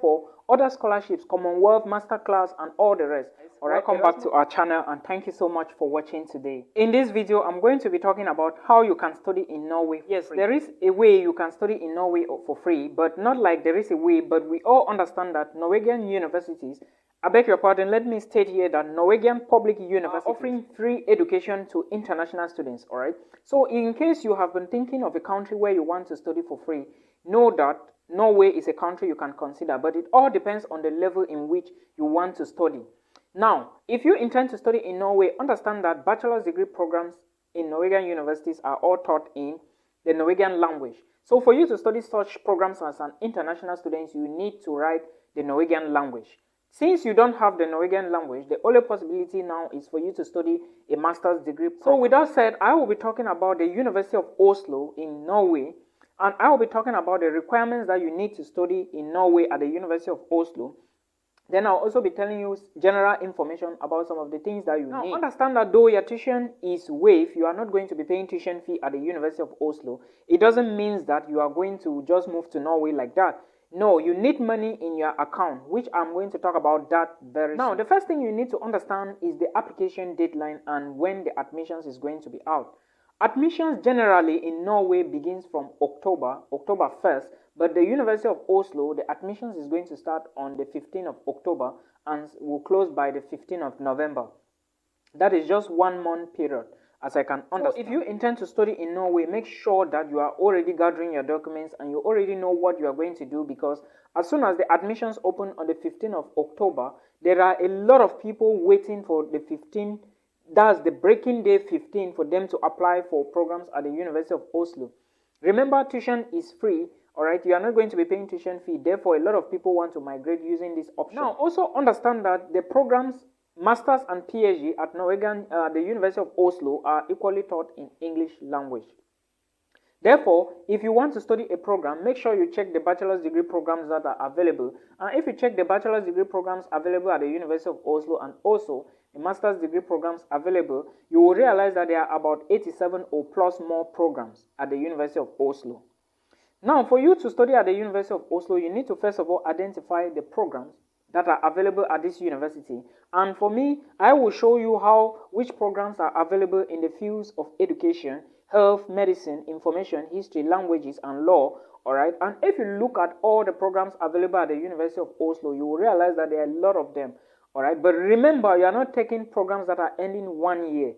for other scholarships, Commonwealth, Masterclass, and all the rest. Alright, welcome back to our channel and thank you so much for watching today. In this video, I'm going to be talking about how you can study in Norway. Yes, there is a way you can study in Norway for free, but not like there is a way, but we all understand that Norwegian universities, I beg your pardon, let me state here that Norwegian public universities are offering free education to international students, alright? So in case you have been thinking of a country where you want to study for free, know that Norway is a country you can consider, but it all depends on the level in which you want to study. Now, if you intend to study in Norway, understand that bachelor's degree programs in Norwegian universities are all taught in the Norwegian language. So for you to study such programs as an international student, you need to write the Norwegian language. Since you don't have the Norwegian language, the only possibility now is for you to study a master's degree program. So with that said, I will be talking about the University of Oslo in Norway, and I will be talking about the requirements that you need to study in Norway at the University of Oslo. Then I'll also be telling you general information about some of the things that you need. Now, understand that though your tuition is waived, you are not going to be paying tuition fee at the University of Oslo. It doesn't mean that you are going to just move to Norway like that. No, you need money in your account, which I'm going to talk about that very soon. Now, the first thing you need to understand is the application deadline and when the admissions is going to be out. Admissions generally in Norway begins from October 1st, but the University of Oslo, the admissions is going to start on the 15th of October and will close by the 15th of November. That is just 1 month period, as I can understand. So if you intend to study in Norway, make sure that you are already gathering your documents and you already know what you are going to do, because as soon as the admissions open on the 15th of October, there are a lot of people waiting for the 15th. That's the breaking day 15 for them to apply for programs at the University of Oslo. Remember, tuition is free, alright? You are not going to be paying tuition fee. Therefore, a lot of people want to migrate using this option. Now, also understand that the programs, Masters and PhD at Nowergian, the University of Oslo, are equally taught in English language. Therefore, if you want to study a program, make sure you check the bachelor's degree programs that are available. And if you check the bachelor's degree programs available at the University of Oslo and also the master's degree programs available, you will realize that there are about 87 or plus more programs at the University of Oslo. Now, for you to study at the University of Oslo, you need to first of all identify the programs that are available at this university. And for me, I will show you which programs are available in the fields of education, health, medicine, information, history, languages, and law. Alright, and if you look at all the programs available at the University of Oslo, you will realize that there are a lot of them. Alright, but remember, you are not taking programs that are ending 1 year.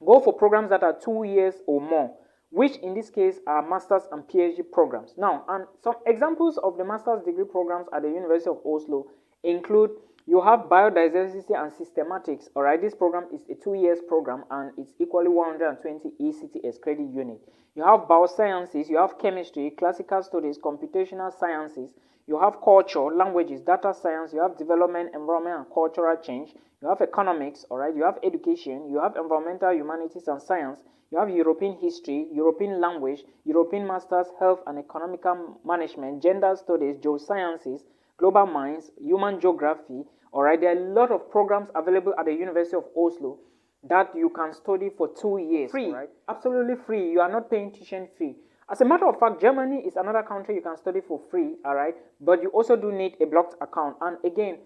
Go for programs that are 2 years or more, which in this case are master's and PhD programs. Now, and some examples of the master's degree programs at the University of Oslo include, you have biodiversity and systematics. Alright, this program is a 2 years program and it's equally 120 ECTS credit unit. You have biosciences, you have chemistry, classical studies, computational sciences, you have culture, languages, data science, you have development, environment, and cultural change, you have economics, alright, you have education, you have environmental humanities and science, you have European history, European language, European masters, health and economical management, gender studies, geosciences, global minds, human geography. Alright, there are a lot of programs available at the University of Oslo that you can study for 2 years. Free, right? Absolutely free. You are not paying tuition fee. As a matter of fact, Germany is another country you can study for free, alright, but you also do need a blocked account. And again,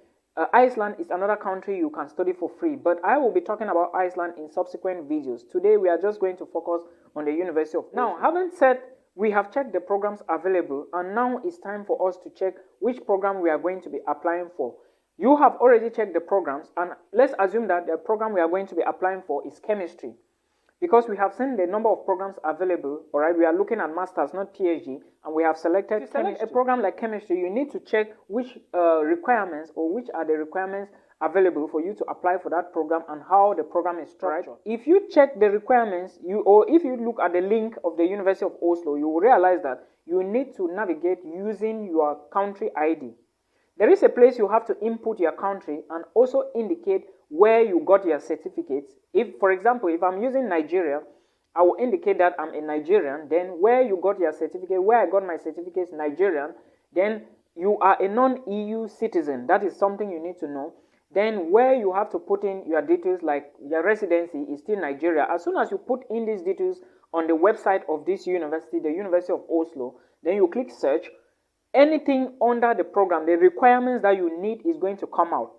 Iceland is another country you can study for free, but I will be talking about Iceland in subsequent videos. Today, we are just going to focus on the University of Oslo. Now, having said we have checked the programs available, and now it's time for us to check which program we are going to be applying for. You have already checked the programs, and let's assume that the program we are going to be applying for is chemistry. Because we have seen the number of programs available, alright, we are looking at masters, not PhD, and we have selected a program like chemistry. You need to check which requirements or which are the requirements available for you to apply for that program and how the program is structured. If you check the requirements, or if you look at the link of the University of Oslo, you will realize that you need to navigate using your country ID. There is a place you have to input your country and also indicate where you got your certificates. If, for example, if I'm using Nigeria, I will indicate that I'm a Nigerian. Then where you got your certificate, where I got my certificates, Nigerian. Then you are a non-EU citizen. That is something you need to know. Then where you have to put in your details, like your residency is still Nigeria. As soon as you put in these details on the website of this university, the University of Oslo, then you click search. anything under the program, the requirements that you need is going to come out.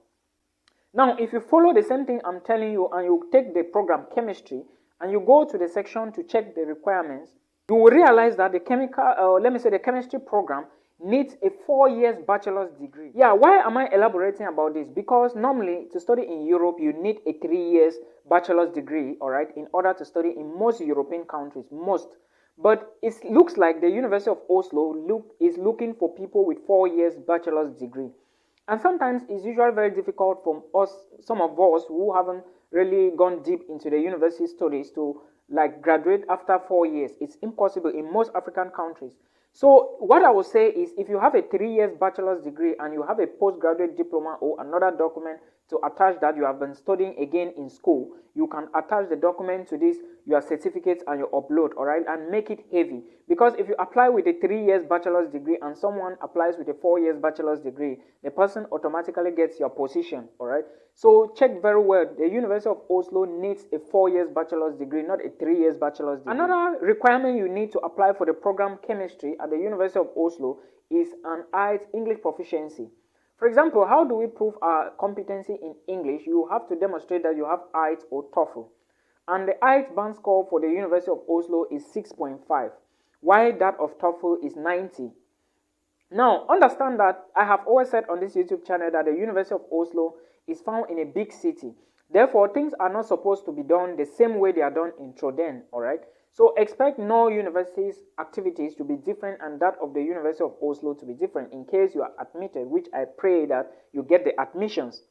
Now, if you follow the same thing I'm telling you and you take the program chemistry and you go to the section to check the requirements, you will realize that the the chemistry program needs a 4 years bachelor's degree. Yeah, why am I elaborating about this? Because normally to study in Europe, you need a 3 years bachelor's degree, all right, in order to study in most European countries, most. But it looks like the University of Oslo is looking for people with 4 years bachelor's degree. And sometimes it's usually very difficult for us, some of us who haven't really gone deep into the university studies to like graduate after 4 years. It's impossible in most African countries. So what I would say is if you have a 3 years bachelor's degree and you have a postgraduate diploma or another document to attach that you have been studying again in school, you can attach the document to this, your certificates and your upload, all right, and make it heavy. Because if you apply with a 3 years bachelor's degree and someone applies with a 4 years bachelor's degree, the person automatically gets your position, all right. So check very well. The University of Oslo needs a 4 years bachelor's degree, not a 3 years bachelor's degree. Another requirement you need to apply for the program chemistry at the University of Oslo is an IELTS English proficiency. For example, how do we prove our competency in English? You have to demonstrate that you have IELTS or TOEFL. And the IELTS band score for the University of Oslo is 6.5, while that of TOEFL is 90. Now, understand that I have always said on this YouTube channel that the University of Oslo is found in a big city. Therefore, things are not supposed to be done the same way they are done in Trondheim, all right? So expect no university's activities to be different and that of the University of Oslo to be different in case you are admitted, which I pray that you get the admissions.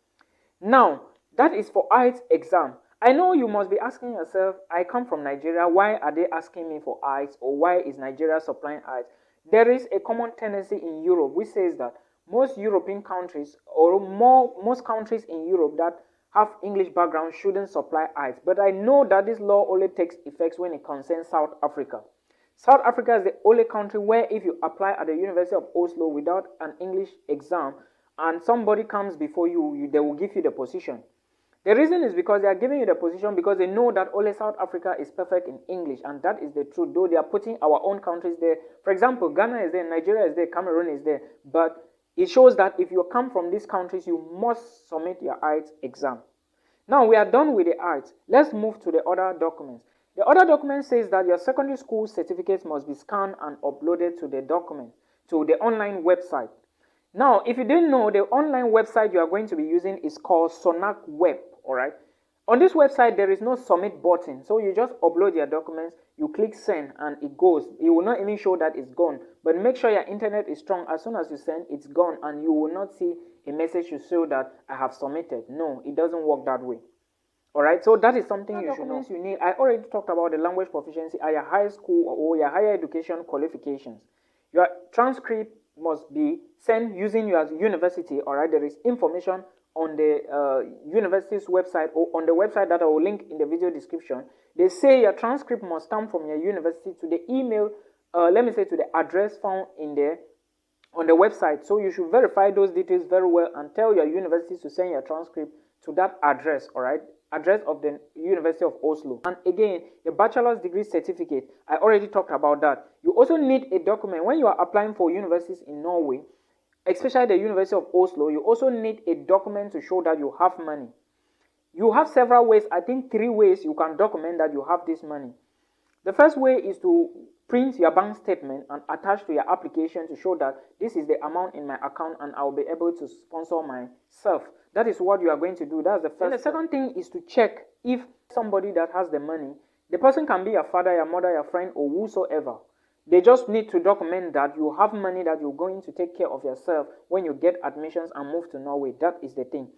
Now, that is for IELTS exam. I know you must be asking yourself, I come from Nigeria, why are they asking me for IELTS, or why is Nigeria supplying IELTS? There is a common tendency in Europe which says that most European countries or most countries in Europe that have English background shouldn't supply IELTS. But I know that this law only takes effect when it concerns South Africa. South Africa is the only country where if you apply at the University of Oslo without an English exam and somebody comes before you, they will give you the position. The reason is because they are giving you the position because they know that only South Africa is perfect in English, and that is the truth, though they are putting our own countries there. For example, Ghana is there, Nigeria is there, Cameroon is there, but it shows that if you come from these countries, you must submit your IELTS exam. Now we are done with the IELTS. Let's move to the other documents. The other document says that your secondary school certificates must be scanned and uploaded to the document, to the online website. Now, if you didn't know, the online website you are going to be using is called Sonac Web, all right? On this website, there is no submit button. So you just upload your documents, you click send, and it goes. It will not even show that it's gone. But make sure your internet is strong. As soon as you send, it's gone, and you will not see a message to show that I have submitted. No, it doesn't work that way. All right, so that is something you should know. You need. I already talked about the language proficiency at your high school or your higher education qualifications. Your transcript must be sent using your university. All right, there is information on the university's website or on the website that I will link in the video description. They say your transcript must come from your university to the email, let me say to the address found in there on the website. So you should verify those details very well and tell your university to send your transcript to that address, all right? Address of the University of Oslo. And again, the bachelor's degree certificate, I already talked about that. You also need a document when you are applying for universities in Norway, especially the University of Oslo. You also need a document to show that you have money. You have several ways, I think 3 ways you can document that you have this money. The first way is to print your bank statement and attach to your application to show that this is the amount in my account and I'll be able to sponsor myself. That is what you are going to do. That's the first. And the second thing is to check if somebody that has the money, the person can be your father, your mother, your friend, or whosoever. They just need to document that you have money, that you're going to take care of yourself when you get admissions and move to Norway. That is the thing.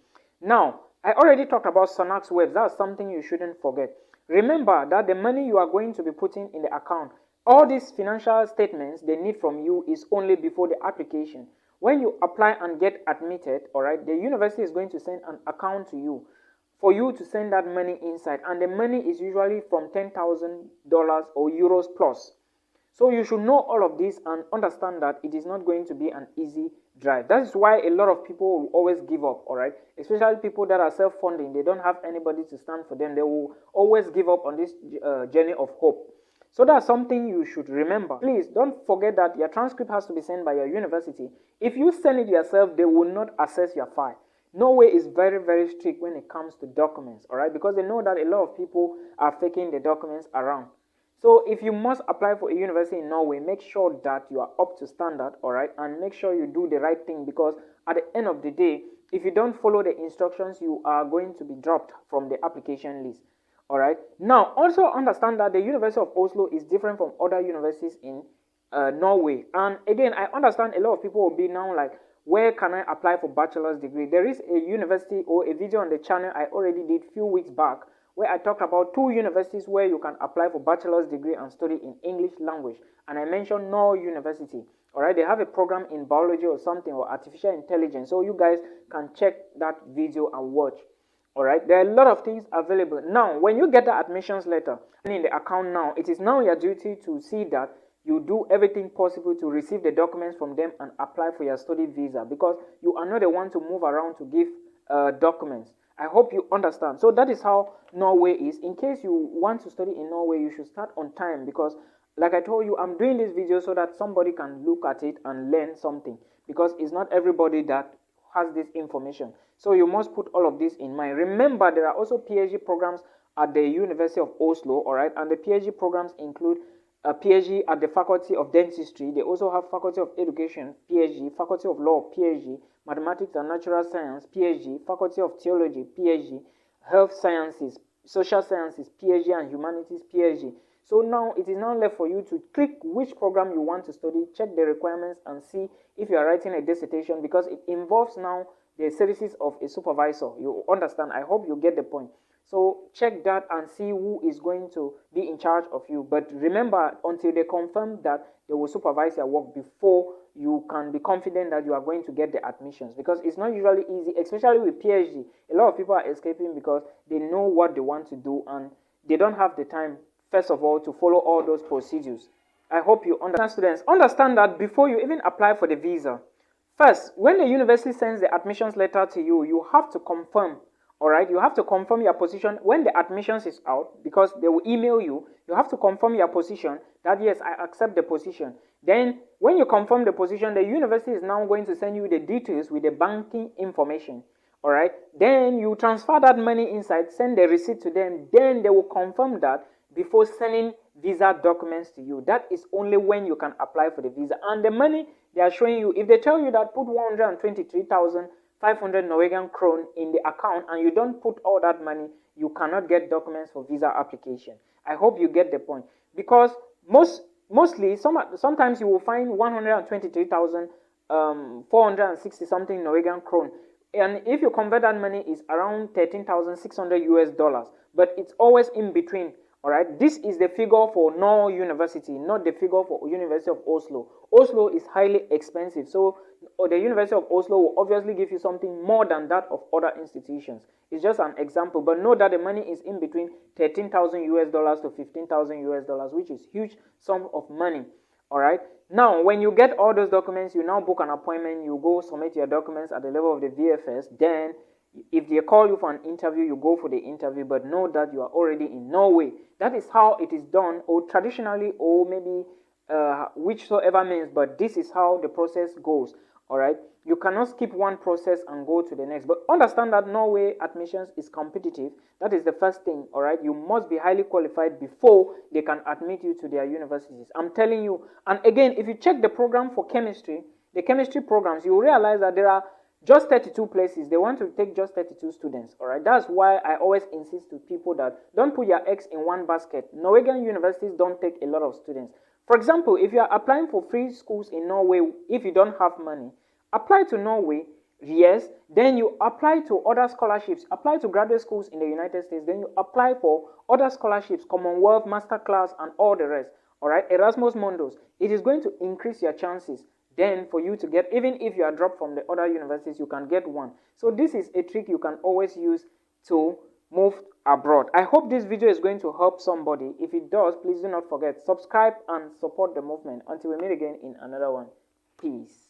Now, I already talked about Sonac's web. That's something you shouldn't forget. Remember that the money you are going to be putting in the account, all these financial statements they need from you is only before the application. When you apply and get admitted, all right, the university is going to send an account to you for you to send that money inside. And the money is usually from $10,000 or euros plus. So you should know all of this and understand that it is not going to be an easy drive. That is why a lot of people will always give up, all right? Especially people that are self-funding. They don't have anybody to stand for them. They will always give up on this journey of hope. So that's something you should remember. Please don't forget that your transcript has to be sent by your university. If you send it yourself, they will not access your file. Norway is very, very strict when it comes to documents, all right, because they know that a lot of people are faking the documents around. So if you must apply for a university in Norway, make sure that you are up to standard, all right, and make sure you do the right thing, because at the end of the day, if you don't follow the instructions, you are going to be dropped from the application list. All right. Now, also understand that the University of Oslo is different from other universities in Norway. And again, I understand a lot of people will be now like, where can I apply for bachelor's degree? There is a university or a video on the channel I already did a few weeks back where I talked about 2 universities where you can apply for bachelor's degree and study in English language. And I mentioned Norway University. All right, they have a program in biology or something, or artificial intelligence. So you guys can check that video and watch. All right, there are a lot of things available. Now, when you get the admissions letter in the account now, it is now your duty to see that you do everything possible to receive the documents from them and apply for your study visa, because you are not the one to move around to give documents. I hope you understand. So that is how Norway is. In case you want to study in Norway, you should start on time, because like I told you, I'm doing this video so that somebody can look at it and learn something, because it's not everybody that has this information. So you must put all of this in mind. Remember, there are also PhD programs at the University of Oslo, all right, and the PhD programs include a PhD at the Faculty of Dentistry. They also have Faculty of Education, PhD, Faculty of Law, PhD, Mathematics and Natural Science, PhD, Faculty of Theology, PhD, Health Sciences, Social Sciences, PhD, and Humanities, PhD. So now it is now left for you to click which program you want to study, check the requirements, and see if you are writing a dissertation, because it involves now the services of a supervisor. You understand? I hope you get the point. So check that and see who is going to be in charge of you. But remember, until they confirm that they will supervise your work before you can be confident that you are going to get the admissions, because it's not usually easy, especially with PhD. A lot of people are escaping because they know what they want to do and they don't have the time, first of all, to follow all those procedures. I hope you understand. Students, understand that before you even apply for the visa, first, when the university sends the admissions letter to you, you have to confirm, all right? You have to confirm your position when the admissions is out, because they will email you. You have to confirm your position that, yes, I accept the position. Then, when you confirm the position, the university is now going to send you the details with the banking information, all right? Then you transfer that money inside, send the receipt to them. Then they will confirm that before sending visa documents to you. That is only when you can apply for the visa. And the money they are showing you, if they tell you that put 123,500 Norwegian krone in the account and you don't put all that money, you cannot get documents for visa application. I hope you get the point, because mostly sometimes you will find 123,460 something Norwegian krone, and if you convert that money, is around 13,600 US dollars, but it's always in between. All right, this is the figure for Norway University, not the figure for University of Oslo. Oslo is highly expensive, so the University of Oslo will obviously give you something more than that of other institutions. It's just an example, but know that the money is in between 13,000 US dollars to 15,000 US dollars, which is huge sum of money. All right. Now, when you get all those documents, you now book an appointment. You go submit your documents at the level of the VFS. Then, if they call you for an interview, you go for the interview, but know that you are already in Norway. That is how it is done, or traditionally, or maybe whichsoever means, but this is how the process goes. All right, you cannot skip one process and go to the next, but understand that Norway admissions is competitive. That is the first thing. All right, you must be highly qualified before they can admit you to their universities. I'm telling you. And again, if you check the program for chemistry, the chemistry programs, you will realize that there are just 32 places. They want to take just 32 students. All right, that's why I always insist to people that don't put your eggs in one basket. Norwegian universities don't take a lot of students. For example, if you are applying for free schools in Norway, if you don't have money, apply to Norway, yes, then you apply to other scholarships, apply to graduate schools in the United States, then you apply for other scholarships, Commonwealth, Masterclass, and all the rest, all right, Erasmus Mundus. It is going to increase your chances then for you to get, even if you are dropped from the other universities, you can get one. So this is a trick you can always use to move abroad. I hope this video is going to help somebody. If it does, please do not forget, subscribe and support the movement. Until we meet again in another one. Peace.